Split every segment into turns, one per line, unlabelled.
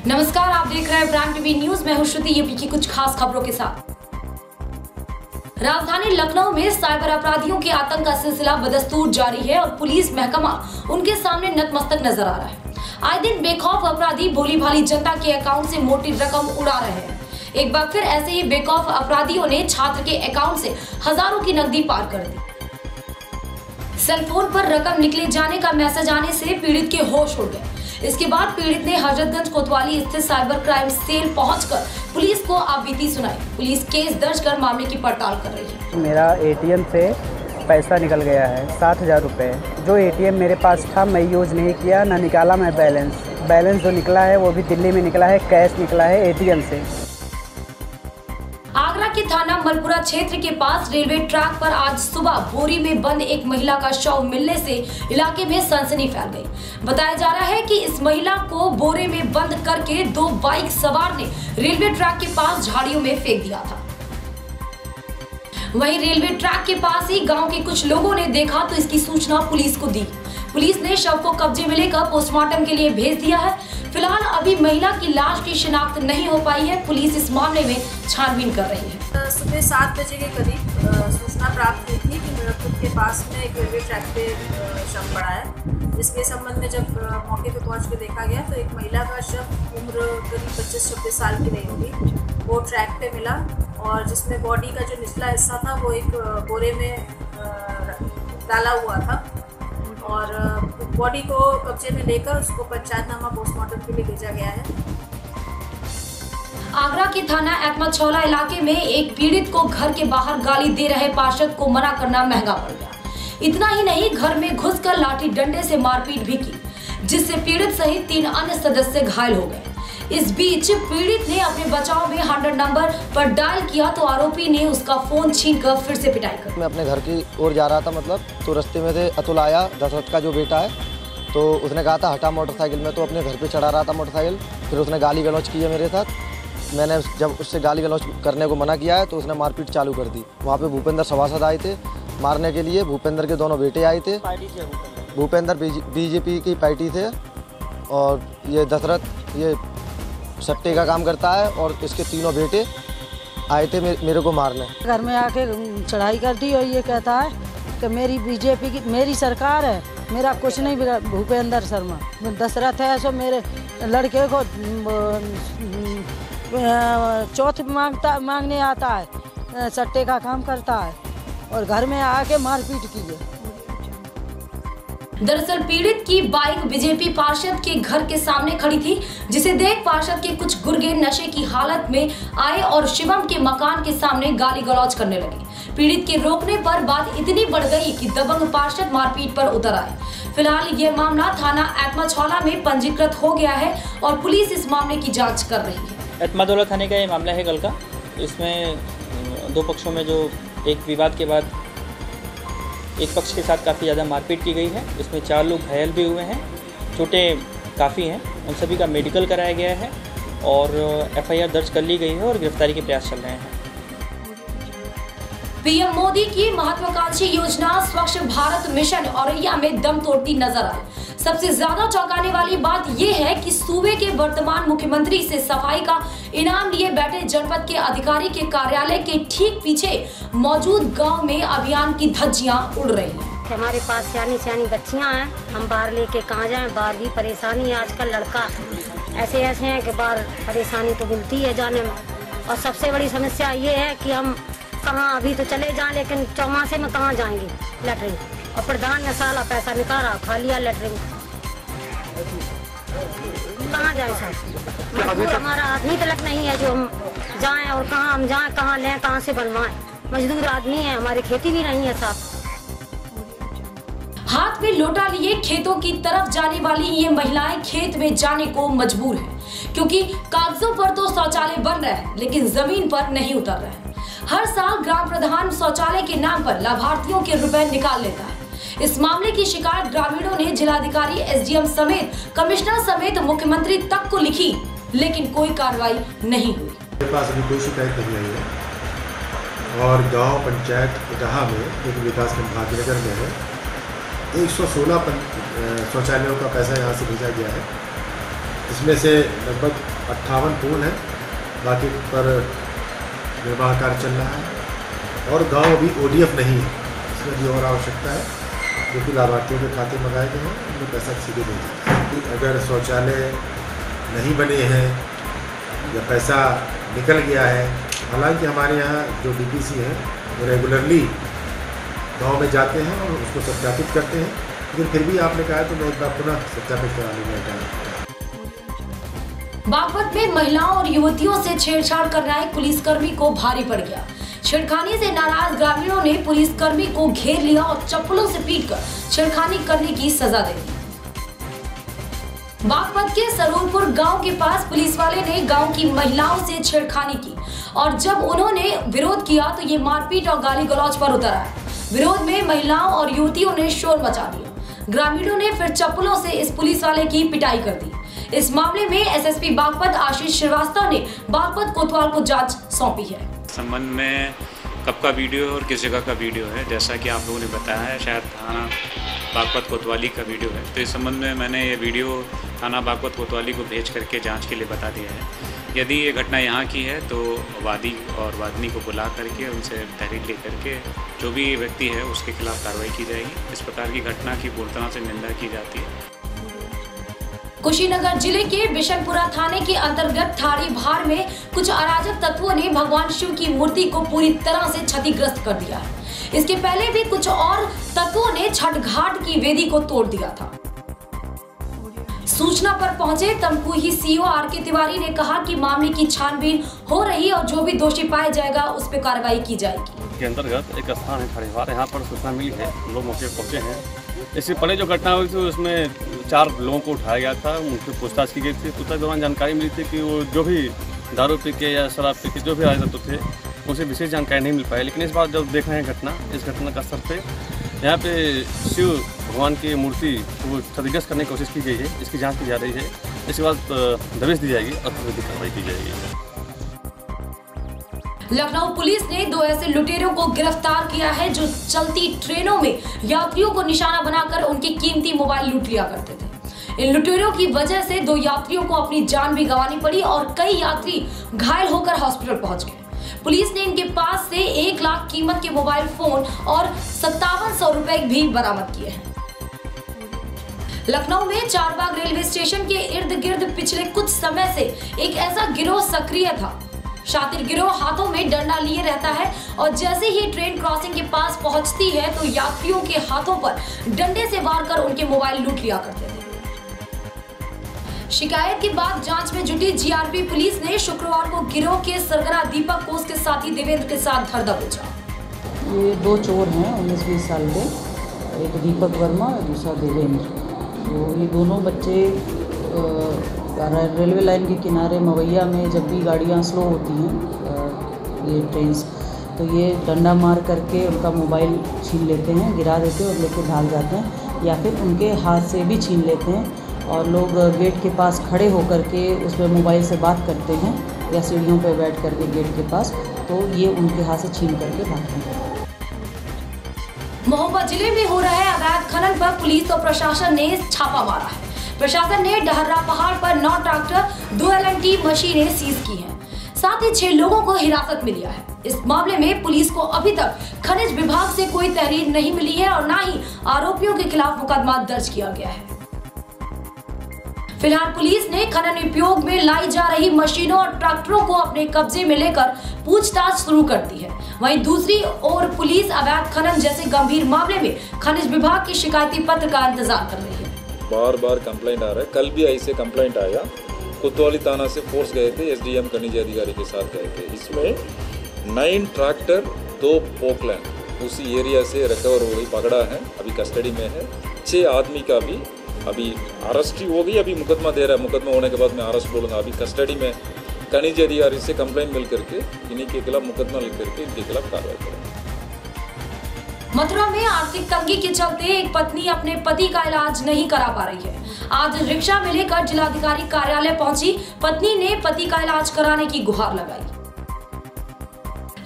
नमस्कार, आप देख रहे हैं प्राइम टीवी न्यूज। मैं हूं श्रुति। यूपी की कुछ खास खबरों के साथ। राजधानी लखनऊ में साइबर अपराधियों के आतंक का सिलसिला बदस्तूर जारी है और पुलिस महकमा उनके सामने नतमस्तक नजर आ रहा है। आए दिन बेखौफ अपराधी भोली भाली जनता के अकाउंट से मोटी रकम उड़ा रहे हैं। एक बार फिर ऐसे ही बेखौफ अपराधियों ने छात्र के अकाउंट से हजारों की नकदी पार कर दी। सेलफोन पर रकम निकले जाने का मैसेज आने से पीड़ित के होश उड़ गए। इसके बाद पीड़ित ने हजरतगंज कोतवाली स्थित साइबर क्राइम सेल पहुंचकर पुलिस को आपबीती सुनाई। पुलिस केस दर्ज कर मामले की पड़ताल कर रही है।
मेरा एटीएम से पैसा निकल गया है 7,000 रुपये। जो एटीएम मेरे पास था मैं यूज़ नहीं किया, ना निकाला मैं बैलेंस जो निकला है वो भी दिल्ली में निकला है, कैश निकला है एटीएम से।
आगरा के थाना मलपुरा क्षेत्र के पास रेलवे ट्रैक पर आज सुबह बोरी में बंद एक महिला का शव मिलने से इलाके में सनसनी फैल गई। बताया जा रहा है कि इस महिला को बोरे में बंद करके दो बाइक सवार ने रेलवे ट्रैक के पास झाड़ियों में फेंक दिया था। वहीं रेलवे ट्रैक के पास ही गांव के कुछ लोगों ने देखा तो इसकी सूचना पुलिस को दी। पुलिस ने शव को कब्जे में लेकर पोस्टमार्टम के लिए भेज दिया है। फिलहाल अभी महिला की लाश की शिनाख्त नहीं हो पाई है। पुलिस इस मामले में छानबीन कर रही है।
सुबह 7 बजे के करीब सूचना प्राप्त हुई थी कि मीरपुर के पास में एक रेलवे ट्रैक पे शव पड़ा है। इसके संबंध में जब मौके पे पहुंच के देखा गया तो एक महिला का शव उम्र करीब 25-26 साल की रही होगी, वो ट्रैक पे मिला और जिसमें बॉडी का जो निचला हिस्सा था वो एक बोरे में डाला हुआ था और बॉडी को कब्जे में लेकर उसको पंचायतनामा पोस्टमार्टम के लिए भेजा गया है।
आगरा के थाना एतमाछौला इलाके में एक पीड़ित को घर के बाहर गाली दे रहे पार्षद को मना करना महंगा पड़ गया। इतना ही नहीं, घर में घुसकर लाठी डंडे से मारपीट भी की, जिससे पीड़ित सहित 3 अन्य सदस्य घायल हो गए। इस बीच पीड़ित ने अपने बचाव में 100 नंबर पर डायल किया तो आरोपी ने उसका फोन छीनकर फिर से पिटाई कर।
मैं अपने घर की ओर जा रहा था तो रास्ते में से अतुल आया, दशरथ का जो बेटा है, तो उसने कहा था हटा मोटरसाइकिल में, तो अपने घर पे चढ़ा रहा था मोटरसाइकिल। फिर उसने गाली गलौज की है मेरे साथ। मैंने जब उससे गाली गलौज करने को मना किया है तो उसने मारपीट चालू कर दी। वहाँ पे भूपेंद्र सभासद आए थे मारने के लिए। भूपेंद्र के दोनों बेटे आए थे। भूपेंद्र बीजेपी की पार्टी थे और ये दशरथ ये सट्टे का काम करता है और इसके 3 बेटे आए थे मेरे को मारने।
घर में आके चढ़ाई कर दी और ये कहता है कि मेरी बीजेपी की मेरी सरकार है, मेरा कुछ नहीं बिगड़ा। भूपेंद्र शर्मा दशरथ है, सो मेरे लड़के को चौथ मांगने आता है, सट्टे का काम करता है और घर में आके मारपीट की है।
दरअसल पीड़ित की बाइक बीजेपी पार्षद के घर के सामने खड़ी थी, जिसे देख पार्षद के कुछ गुर्गे नशे की हालत में आए और शिवम के मकान के सामने गाली गलौज करने लगे। पीड़ित के रोकने पर बात इतनी बढ़ गई कि दबंग पार्षद मारपीट पर उतर आए। फिलहाल ये मामला थाना एतमाछौला में पंजीकृत हो गया है और पुलिस इस मामले की जाँच कर रही है।
एतमाछौला थाने का ये मामला है कल का। इसमें 2 पक्षों में जो एक विवाद के बाद एक पक्ष के साथ काफ़ी ज़्यादा मारपीट की गई है। इसमें 4 लोग घायल भी हुए हैं, चोटें काफ़ी हैं। उन सभी का मेडिकल कराया गया है और एफआईआर दर्ज कर ली गई है और गिरफ्तारी के प्रयास चल रहे हैं।
पीएम मोदी की महत्वाकांक्षी योजना स्वच्छ भारत मिशन औरैया में दम तोड़ती नजर आई। सबसे ज्यादा चौंकाने वाली बात यह है कि सूबे के वर्तमान मुख्यमंत्री से सफाई का इनाम लिए बैठे जनपद के अधिकारी के कार्यालय के ठीक पीछे मौजूद गांव में अभियान की धज्जियां उड़ रही हैं।
हमारे पास सियानी बच्चियां हैं, हम बाहर लेके कहाँ जाएं। बाहर भी परेशानी है, आजकल लड़का ऐसे हैं कि बाहर परेशानी तो मिलती है जाने में। और सबसे बड़ी समस्या ये है कि हम कहाँ अभी तो चले जाएं, लेकिन चौमासे में कहाँ जाएंगे लेटरिन। और प्रधान ने साला पैसा निकाला खा लिया लेटरिन, कहाँ जाए सर। हमारा आदमी तलक नहीं है जो हम जाएं और कहाँ हम जाएं, कहाँ लें, कहाँ से बनवाएं। मजदूर आदमी है, हमारी खेती भी नहीं है साफ।
हाथ में लोटा लिए खेतों की तरफ जाने वाली ये महिलाएं खेत में जाने को मजबूर हैं, क्योंकि कागजों पर तो शौचालय बन रहे हैं लेकिन जमीन पर नहीं उतर रहे हैं। हर साल ग्राम प्रधान शौचालय के नाम पर लाभार्थियों के रुपए निकाल लेता है। इस मामले की शिकायत ग्रामीणों ने जिलाधिकारी, एसडीएम समेत कमिश्नर समेत मुख्यमंत्री तक को लिखी, लेकिन कोई कार्रवाई नहीं हुई।
मेरे पास अभी कोई शिकायत नहीं आई है और गांव पंचायत इटाहा में एक विकासखंड भाग्यनगर में है 116 शौचालयों का पैसा यहाँ से भेजा गया है। इसमें से लगभग 58 पूर्ण है, बाकी पर निर्माण कार्य चल रहा है और गांव अभी ODF नहीं है, इसमें भी और आवश्यकता है, जो कि लाभार्थियों के खाते मंगाए गए हैं, उनको पैसा सीधे दे दें। अगर शौचालय नहीं बने हैं या पैसा निकल गया है, हालांकि हमारे यहाँ जो DPC हैं वो रेगुलरली गांव में जाते हैं और उसको सत्यापित करते हैं, लेकिन फिर भी आपने कहा तो मैं एक बार पुनः सत्यापित कराने में जाना।
बागपत में महिलाओं और युवतियों से छेड़छाड़ कर रहा एक पुलिसकर्मी को भारी पड़ गया। छेड़खानी से नाराज ग्रामीणों ने पुलिसकर्मी को घेर लिया और चप्पलों से पीटकर छेड़खानी करने की सजा दे दी। बागपत के सरूरपुर गांव के पास पुलिस वाले ने गांव की महिलाओं से छेड़खानी की और जब उन्होंने विरोध किया तो ये मारपीट और गाली गलौज पर उतर आए। विरोध में महिलाओं और युवतियों ने शोर मचा दिया। ग्रामीणों ने फिर चप्पलों से इस पुलिस वाले की पिटाई कर दी। इस मामले में SSP बागपत आशीष श्रीवास्तव ने बागपत कोतवाल को जांच सौंपी है।
संबंध में कब का वीडियो और किस जगह का वीडियो है, जैसा कि आप लोगों ने बताया है, शायद थाना बागपत कोतवाली का वीडियो है। तो इस संबंध में मैंने ये वीडियो थाना बागपत कोतवाली को भेज करके जांच के लिए बता दिया है। यदि ये घटना यहाँ की है तो वादी और वादनी को बुला करके उनसे तहरीर ले करके जो भी व्यक्ति है उसके खिलाफ कार्रवाई की जाएगी। इस प्रकार की घटना की पूरी तरह से निंदा की जाती है।
कुशीनगर जिले के बिशनपुरा थाने के अंतर्गत ठाड़ी भार में कुछ अराजक तत्वों ने भगवान शिव की मूर्ति को पूरी तरह से क्षतिग्रस्त कर दिया है। इसके पहले भी कुछ और तत्वों ने छठ घाट की वेदी को तोड़ दिया था। सूचना पर पहुंचे तमकुही CO RK तिवारी ने कहा कि मामले की छानबीन हो रही और जो भी दोषी पाया जाएगा उस पर कार्रवाई की जाएगी।
के अंतर्गत एक स्थान है ठाड़ीवार, यहाँ पर सूचना मिली है, हम लोग मौके पर पहुंचे हैं। इससे पहले जो घटना हुई थी उसमें 4 लोगों को उठाया गया था, उनसे पूछताछ की गई थी। पूछताछ के दौरान जानकारी मिली थी कि वो जो भी दारू पी के या शराब पी के जो भी आए थे उनसे विशेष जानकारी नहीं मिल पाई। लेकिन इस बार जब देख रहे हैं घटना, इस घटना का असर पे यहाँ पे शिव भगवान की मूर्ति को क्षतिग्रस्त करने की कोशिश की गई है। इसकी जांच की जा रही है। इसके बाद दबिश दी जाएगी और फिर कार्रवाई की जाएगी।
लखनऊ पुलिस ने 2 ऐसे लुटेरों को गिरफ्तार किया है जो चलती ट्रेनों में यात्रियों को निशाना बनाकर उनके कीमती मोबाइल लूट लिया करते थे। इन लुटेरों की वजह से 2 यात्रियों को अपनी जान भी गंवानी पड़ी और कई यात्री घायल होकर हॉस्पिटल पहुंच गए। पुलिस ने इनके पास से 1 लाख कीमत के मोबाइल फोन और 5700 रुपए भी बरामद किए हैं। लखनऊ में चारबाग रेलवे स्टेशन के इर्द गिर्द पिछले कुछ समय से एक ऐसा गिरोह सक्रिय था। शातिर गिरोह हाथों में डंडा लिए रहता है और जैसे ही ट्रेन क्रॉसिंग के पास पहुंचती है तो यात्रियों के हाथों पर डंडे से वार कर उनके मोबाइल लूट लिया करते थे। शिकायत के बाद जांच में जुटी GRP पुलिस ने शुक्रवार को गिरोह के सरगना दीपक को उसके साथी देवेंद्र के साथ धर दबोचा।
ये 2 चोर हैं 19-20 साल के, एक दीपक वर्मा और दूसरा देवेंद्र। तो ये दोनों बच्चे रेलवे लाइन के किनारे मवैया में जब भी गाड़ियाँ स्लो होती हैं ये ट्रेन, तो ये डंडा मार करके उनका मोबाइल छीन लेते हैं, गिरा देते हैं और लेके भाग जाते हैं, या फिर उनके हाथ से भी छीन लेते हैं और लोग गेट के पास खड़े होकर के उसमें मोबाइल से बात करते हैं या सीढ़ियों पर बैठ करके गेट के पास, तो ये उनके हाथ से छीन करके भागते हैं।
महोबा जिले में हो रहे अवैध खनन पर पुलिस और प्रशासन ने छापा मारा है। प्रशासन ने डहर्रा पहाड़ पर 9 ट्रैक्टर 2 LNT मशीनें सीज की हैं। साथ ही 6 लोगों को हिरासत में लिया है। इस मामले में पुलिस को अभी तक खनिज विभाग से कोई तहरीर नहीं मिली है और न ही आरोपियों के खिलाफ मुकदमा दर्ज किया गया है। फिलहाल पुलिस ने खनन उपयोग में लाई जा रही मशीनों और ट्रैक्टरों को अपने कब्जे में लेकर पूछताछ शुरू कर दी है। वहीं दूसरी ओर पुलिस अवैध खनन जैसे गंभीर मामले में खनिज विभाग के शिकायती पत्र का इंतजार कर रही है।
बार बार कंप्लेंट आ रहा है। कल भी ऐसे कंप्लेंट आया, कोतवाली थाना से फोर्स गए थे, SDM खनिज अधिकारी के साथ गए थे। इसमें 9 ट्रैक्टर 2 पोकलैंड उसी एरिया से रिकवर हो गई, पकड़ा है, अभी कस्टडी में है। 6 आदमी का भी अभी अरेस्ट हो गई, अभी मुकदमा दे रहा है। मुकदमा होने के बाद मैं अरेस्ट बोलूँगा। अभी कस्टडी में खनिज अधिकारी से कंप्लेंट मिल करके इन्हीं के खिलाफ मुकदमा लिख करके इनके खिलाफ कार्रवाई करें।
मथुरा में आर्थिक तंगी के चलते एक पत्नी अपने पति का इलाज नहीं करा पा रही है। आज रिक्शा में लेकर जिलाधिकारी कार्यालय पहुंची पत्नी ने पति का इलाज कराने की गुहार लगाई।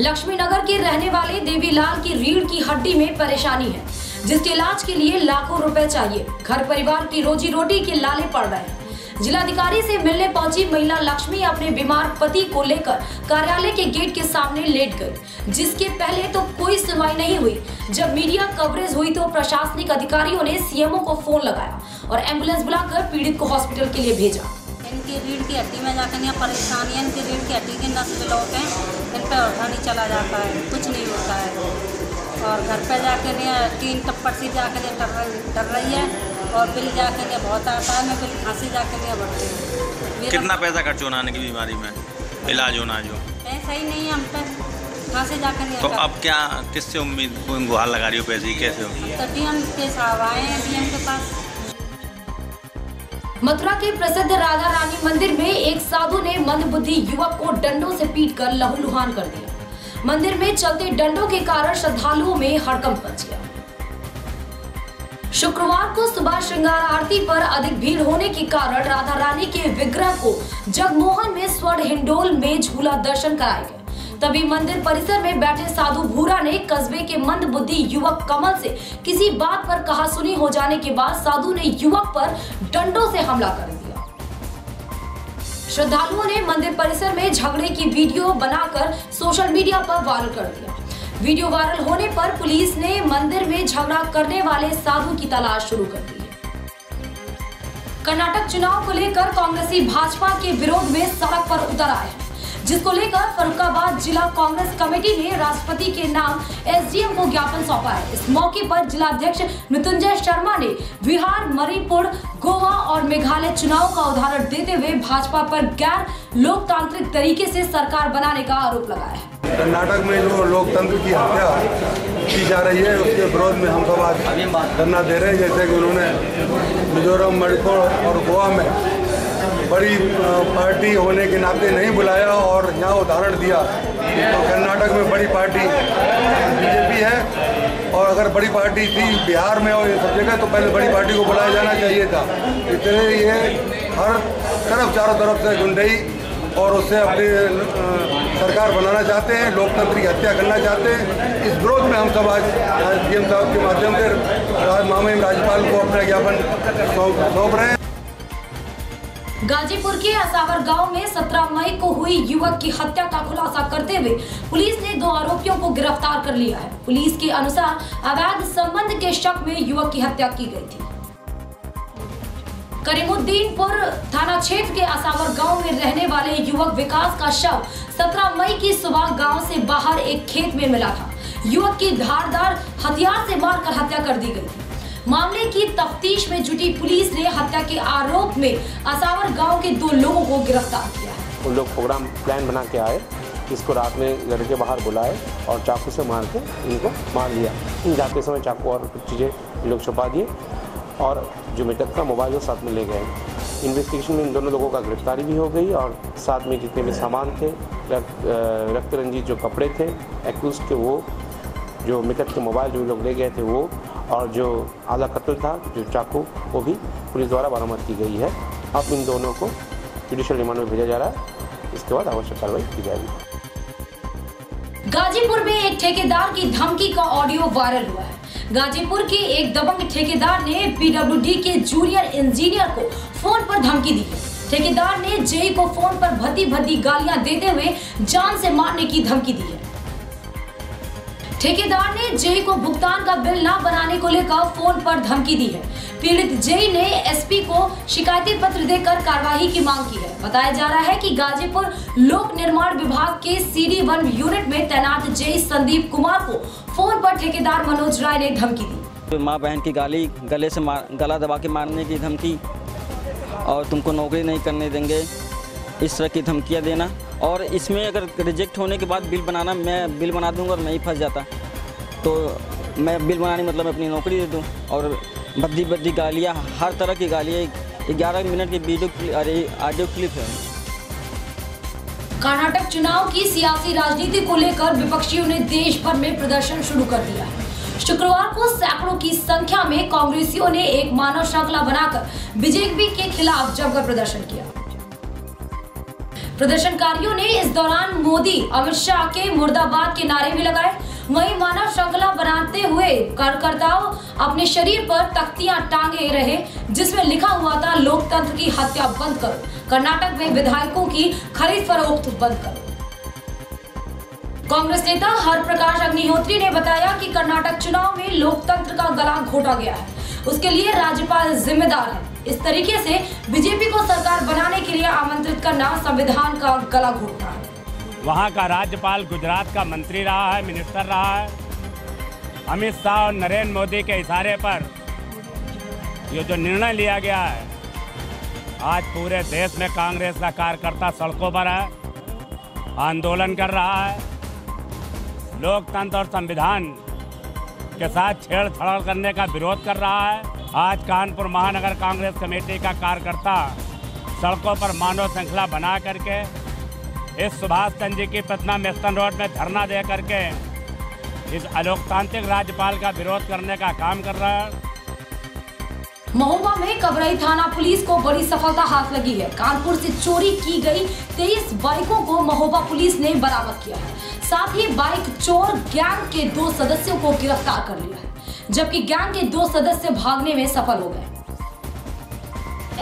लक्ष्मी नगर के रहने वाले देवीलाल की रीढ़ की हड्डी में परेशानी है, जिसके इलाज के लिए लाखों रुपए चाहिए। घर परिवार की रोजी रोटी के लाले पड़ रहे हैं। जिलाधिकारी से मिलने पहुंची महिला लक्ष्मी अपने बीमार पति को लेकर कार्यालय के गेट के सामने लेट गई, जिसके पहले तो कोई सुनवाई नहीं हुई। जब मीडिया कवरेज हुई तो प्रशासनिक अधिकारियों ने सीएमओ को फोन लगाया और एम्बुलेंस बुलाकर पीड़ित को हॉस्पिटल के लिए भेजा।
इनकी रीढ़ की हड्डी में जाकर यहाँ परेशानी है, इनकी रीढ़ की हड्डी के नस ब्लॉक है, इन पर उठा नहीं चला जाता है, कुछ नहीं होता है। और घर पे जाकर यहाँ 3 टप्पड़ सी जाकर डर रही है और बिल जाकर यहाँ बहुत आता है, मैं बिल खांसी जाकर यहाँ भरती हूँ।
कितना पैसा खर्च होना की बीमारी में इलाज होना जो
पैसा ही नहीं है हम पे, कहाँ से जाकर
तो अब क्या किससे उम्मीद गुहार लगा रही हो पैसे की, कैसे होगी?
तो डीएम के साहब आए हैं, डीएम के पास।
मथुरा के प्रसिद्ध राधा रानी मंदिर में एक साधु ने मंदबुद्धि युवक को डंडों से पीटकर लहूलुहान कर दिया। मंदिर में चलते डंडों के कारण श्रद्धालुओं में हड़कंप मच गया। शुक्रवार को सुबह श्रृंगार आरती पर अधिक भीड़ होने के कारण राधा रानी के विग्रह को जगमोहन में स्वर्ण हिंडोल में झूला दर्शन कराए गए। तभी मंदिर परिसर में बैठे साधु भूरा ने कस्बे के मंदबुद्धि युवक कमल से किसी बात पर कहासुनी हो जाने के बाद साधु ने युवक पर डंडों से हमला कर दिया। श्रद्धालुओं ने मंदिर परिसर में झगड़े की वीडियो बनाकर सोशल मीडिया पर वायरल कर दिया। वीडियो वायरल होने पर पुलिस ने मंदिर में झगड़ा करने वाले साधु की तलाश शुरू कर दी। कर्नाटक चुनाव को लेकर कांग्रेसी भाजपा के विरोध में सड़क पर उतर आए, जिसको लेकर फर्रुखाबाद जिला कांग्रेस कमेटी ने राष्ट्रपति के नाम एसडीएम को ज्ञापन सौंपा है। इस मौके पर जिलाध्यक्ष मृत्युंजय शर्मा ने बिहार, मणिपुर, गोवा और मेघालय चुनाव का उदाहरण देते हुए भाजपा पर गैर लोकतांत्रिक तरीके से सरकार बनाने का आरोप लगाया है।
कर्नाटक में जो लोकतंत्र की हत्या की जा रही है उसके विरोध में हम सब आज धरना दे रहे हैं। जैसे कि उन्होंने मिजोरम, मणिपुर और गोवा में बड़ी पार्टी होने के नाते नहीं बुलाया और यहाँ उदाहरण दिया, तो कर्नाटक में बड़ी पार्टी बीजेपी है और अगर बड़ी पार्टी थी बिहार में और ये सब जगह तो पहले बड़ी पार्टी को बुलाया जाना चाहिए था। इसलिए ये हर तरफ चारों तरफ से गुंडई और उससे अपनी सरकार बनाना चाहते हैं, लोकतंत्र की हत्या करना चाहते हैं। इस विरोध में हम सब आज डीएम साहब के माध्यम से माननीय राज्यपाल को अपना ज्ञापन सौंप रहे हैं।
गाजीपुर के असावर गांव में 17 मई को हुई युवक की हत्या का खुलासा करते हुए पुलिस ने 2 आरोपियों को गिरफ्तार कर लिया है। पुलिस के अनुसार अवैध संबंध के शक में युवक की हत्या की गई थी। करीमुद्दीनपुर थाना क्षेत्र के असावर गांव में रहने वाले युवक विकास का शव 17 मई की सुबह गांव से बाहर एक खेत में मिला था। युवक की धारदार हथियार से मारकर हत्या कर दी गई थी। मामले की तफ्तीश में जुटी पुलिस ने हत्या के आरोप में असावर गांव के 2 लोगों को गिरफ्तार किया है।
उन लोग प्रोग्राम प्लान बना के आए, इसको रात में घर के बाहर बुलाए और चाकू से मार के इनको मार दिया। जाते समय चाकू और कुछ चीज़ें लोग छुपा दिए और जो मृतक का मोबाइल वो साथ में ले गए। इन्वेस्टिगेशन में इन दोनों लोगों का गिरफ्तारी भी हो गई और साथ में जितने भी सामान थे, रक्त रंजित जो कपड़े थे एक्यूज के, वो जो मृतक के मोबाइल जो लोग ले गए थे वो, और जो आधा कत्ल था जो चाकू, वो भी पुलिस द्वारा बरामद की गई है। अब इन दोनों को जुडिशियल रिमांड में भेजा जा रहा है, इसके बाद आवश्यक कार्रवाई की जाएगी।
गाजीपुर में एक ठेकेदार की धमकी का ऑडियो वायरल हुआ है। गाजीपुर के एक दबंग ठेकेदार ने पीडब्ल्यूडी के जूनियर इंजीनियर को फोन पर धमकी दी है। ठेकेदार ने जेई को फोन पर भद्दी गालियां देते हुए जान से मारने की धमकी दी है। ठेकेदार ने जेई को भुगतान का बिल न बनाने को लेकर फोन पर धमकी दी है। पीड़ित जेई ने एसपी को शिकायती पत्र देकर कार्रवाई की मांग की है। बताया जा रहा है कि गाजीपुर लोक निर्माण विभाग के CD1 यूनिट में तैनात जेई संदीप कुमार को फोन पर ठेकेदार मनोज राय ने धमकी दी।
माँ बहन की गाली, गले से गला दबा के मारने की धमकी और तुमको नौकरी नहीं करने देंगे, इस तरह की धमकियाँ देना। और इसमें अगर रिजेक्ट होने के बाद बिल बनाना, मैं बिल बना दूंगा और मैं ही फंस जाता, तो मैं बिल बनाने मतलब अपनी नौकरी दे दूं। और भद्दी गालियाँ, हर तरह की गालियाँ, 11 मिनट की वीडियो ऑडियो क्लिप है।
कर्नाटक चुनाव की सियासी राजनीति को लेकर विपक्षियों ने देश भर में प्रदर्शन शुरू कर दिया है। शुक्रवार को सैकड़ों की संख्या में कांग्रेसियों ने एक मानव श्रृंखला बनाकर बीजेपी के खिलाफ जमकर प्रदर्शन किया। प्रदर्शनकारियों ने इस दौरान मोदी, अमित शाह के मुर्दाबाद के नारे भी लगाए। वहीं मानव श्रृंखला बनाते हुए कार्यकर्ताओं अपने शरीर पर तख्तियां टांगे रहे जिसमें लिखा हुआ था लोकतंत्र की हत्या बंद करो, कर्नाटक में विधायकों की खरीद फरोख्त बंद करो। कांग्रेस नेता हरप्रकाश अग्निहोत्री ने बताया कि कर्नाटक चुनाव में लोकतंत्र का गला घोटा गया है, उसके लिए राज्यपाल जिम्मेदार है। इस तरीके से बीजेपी को सरकार बनाने के लिए आमंत्रित करना संविधान का गला घोटना है।
वहाँ का राज्यपाल गुजरात का मंत्री रहा है, मिनिस्टर रहा है। अमित शाह और नरेंद्र मोदी के इशारे पर ये जो निर्णय लिया गया है, आज पूरे देश में कांग्रेस का कार्यकर्ता सड़कों पर है, आंदोलन कर रहा है, लोकतंत्र और संविधान के साथ छेड़छाड़ करने का विरोध कर रहा है। आज कानपुर महानगर कांग्रेस कमेटी का कार्यकर्ता सड़कों पर मानव श्रृंखला बना करके इस सुभाष चंद्र जी की प्रतिमा मेस्टन रोड में धरना दे करके इस अलोकतांत्रिक राज्यपाल का विरोध करने का काम कर रहा है।
महोबा में कबरई थाना पुलिस को बड़ी सफलता हाथ लगी है। कानपुर से चोरी की गई 23 बाइकों को महोबा पुलिस ने बरामद किया है। साथ ही बाइक चोर गैंग के 2 सदस्यों को गिरफ्तार कर लिया है, जबकि गैंग के 2 सदस्य भागने में सफल हो गए।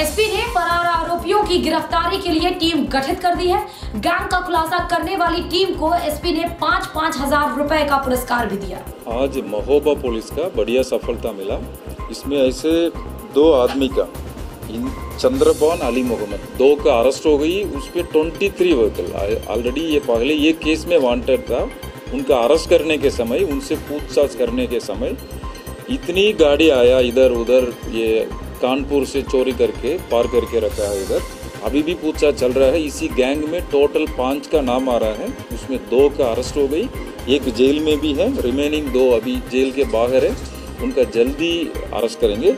एसपी ने फरार आरोपियों की गिरफ्तारी के लिए टीम गठित कर दी है। गैंग का खुलासा करने वाली टीम को एसपी ने 5-5 हजार रुपए का पुरस्कार भी दिया।
आज महोबा पुलिस का बढ़िया सफलता मिला। इसमें ऐसे 2 आदमी का चंद्रपान अली मोहम्मद 2 का अरेस्ट हो गई। उस पर 23 व्हीकल ऑलरेडी ये पहले ये केस में वांटेड था। उनका अरेस्ट करने के समय, उनसे पूछताछ करने के समय इतनी गाड़ी आया इधर उधर, ये कानपुर से चोरी करके पार करके रखा है इधर। अभी भी पूछताछ चल रहा है। इसी गैंग में टोटल 5 का नाम आ रहा है, उसमें 2 का अरेस्ट हो गई, 1 जेल में भी है, रिमेनिंग 2 अभी जेल के बाहर है। उनका जल्दी अरेस्ट करेंगे।